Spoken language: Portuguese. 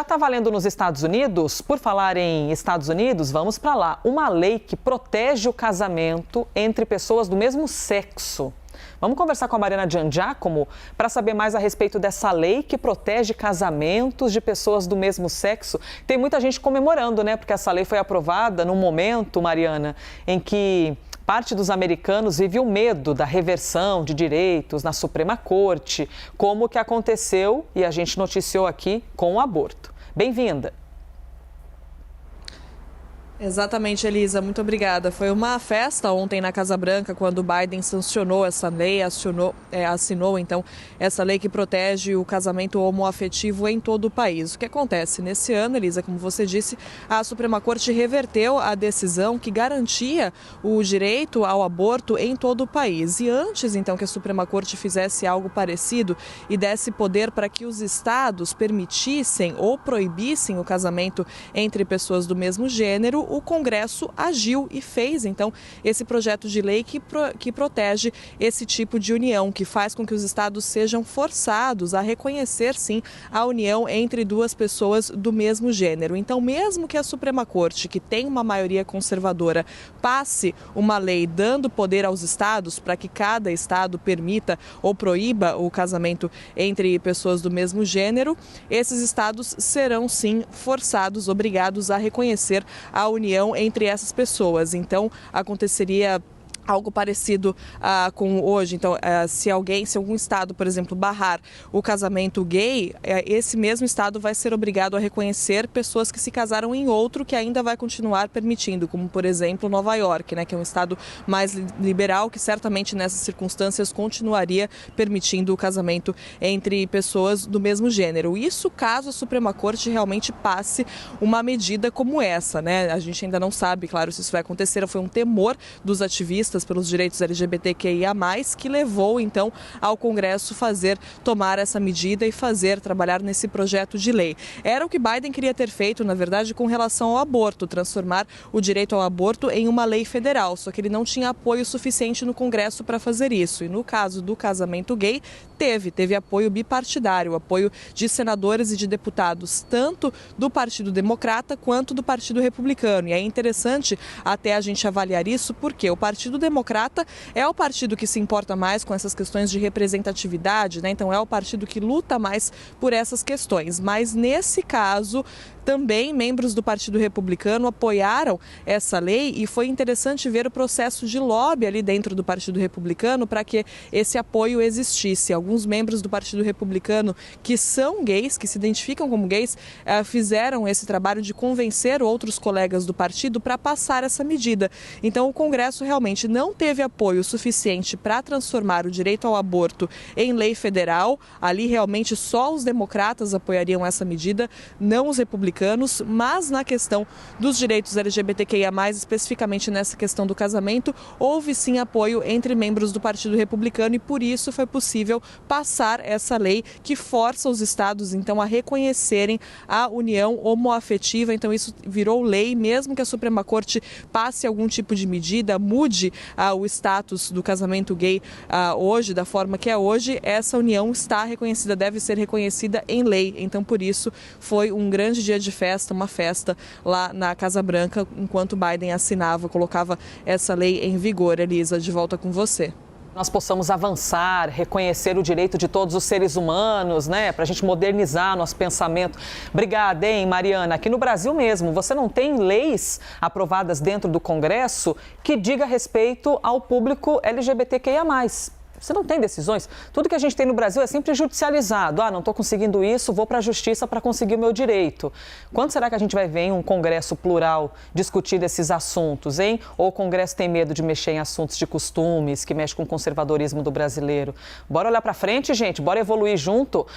está valendo nos Estados Unidos? Por falar em Estados Unidos, vamos para lá. Uma lei que protege o casamento entre pessoas do mesmo sexo. Vamos conversar com a Mariana Giangiacomo para saber mais a respeito dessa lei que protege casamentos de pessoas do mesmo sexo. Tem muita gente comemorando, né? Porque essa lei foi aprovada num momento, Mariana, em que parte dos americanos vive o medo da reversão de direitos na Suprema Corte, como o que aconteceu e a gente noticiou aqui com o aborto. Bem-vinda. Exatamente, Elisa. Muito obrigada. Foi uma festa ontem na Casa Branca quando o Biden sancionou essa lei, assinou então essa lei que protege o casamento homoafetivo em todo o país. O que acontece? Nesse ano, Elisa, como você disse, a Suprema Corte reverteu a decisão que garantia o direito ao aborto em todo o país. E antes, então, que a Suprema Corte fizesse algo parecido e desse poder para que os estados permitissem ou proibissem o casamento entre pessoas do mesmo gênero, o Congresso agiu e fez, então, esse projeto de lei que protege esse tipo de união, que faz com que os estados sejam forçados a reconhecer, sim, a união entre duas pessoas do mesmo gênero. Então, mesmo que a Suprema Corte, que tem uma maioria conservadora, passe uma lei dando poder aos estados para que cada estado permita ou proíba o casamento entre pessoas do mesmo gênero, esses estados serão, sim, forçados, obrigados a reconhecer a união entre essas pessoas. Então, aconteceria algo parecido com hoje. Então, se algum estado, por exemplo, barrar o casamento gay, esse mesmo estado vai ser obrigado a reconhecer pessoas que se casaram em outro que ainda vai continuar permitindo, como, por exemplo, Nova York, né, que é um estado mais liberal, que certamente nessas circunstâncias continuaria permitindo o casamento entre pessoas do mesmo gênero. Isso caso a Suprema Corte realmente passe uma medida como essa, né? A gente ainda não sabe, claro, se isso vai acontecer. Foi um temor dos ativistas pelos direitos LGBTQIA+, que levou então ao Congresso tomar essa medida e trabalhar nesse projeto de lei. Era o que Biden queria ter feito, na verdade, com relação ao aborto, transformar o direito ao aborto em uma lei federal, só que ele não tinha apoio suficiente no Congresso para fazer isso. E no caso do casamento gay, teve apoio bipartidário, apoio de senadores e de deputados, tanto do Partido Democrata quanto do Partido Republicano. E é interessante até a gente avaliar isso, porque o Partido Democrata é o partido que se importa mais com essas questões de representatividade, né? Então é o partido que luta mais por essas questões. Mas nesse caso, também membros do Partido Republicano apoiaram essa lei e foi interessante ver o processo de lobby ali dentro do Partido Republicano para que esse apoio existisse. Alguns membros do Partido Republicano que são gays, que se identificam como gays, fizeram esse trabalho de convencer outros colegas do partido para passar essa medida. Então o Congresso realmente não teve apoio suficiente para transformar o direito ao aborto em lei federal. Ali realmente só os democratas apoiariam essa medida, não os republicanos, mas na questão dos direitos LGBTQIA+, especificamente nessa questão do casamento, houve sim apoio entre membros do Partido Republicano e por isso foi possível passar essa lei que força os estados então a reconhecerem a união homoafetiva. Então isso virou lei, mesmo que a Suprema Corte passe algum tipo de medida, mude o status do casamento gay hoje, da forma que é hoje, essa união está reconhecida, deve ser reconhecida em lei. Então por isso foi um grande dia de festa, uma festa lá na Casa Branca, enquanto Biden colocava essa lei em vigor. Elisa, de volta com você. Nós possamos avançar, reconhecer o direito de todos os seres humanos, né? Para a gente modernizar nosso pensamento. Obrigada, hein, Mariana? Aqui no Brasil mesmo, você não tem leis aprovadas dentro do Congresso que diga respeito ao público LGBTQIA+. Você não tem decisões. Tudo que a gente tem no Brasil é sempre judicializado. Não estou conseguindo isso, vou para a justiça para conseguir o meu direito. Quando será que a gente vai ver em um Congresso plural discutir esses assuntos, hein? Ou o Congresso tem medo de mexer em assuntos de costumes, que mexe com o conservadorismo do brasileiro? Bora olhar para frente, gente? Bora evoluir junto?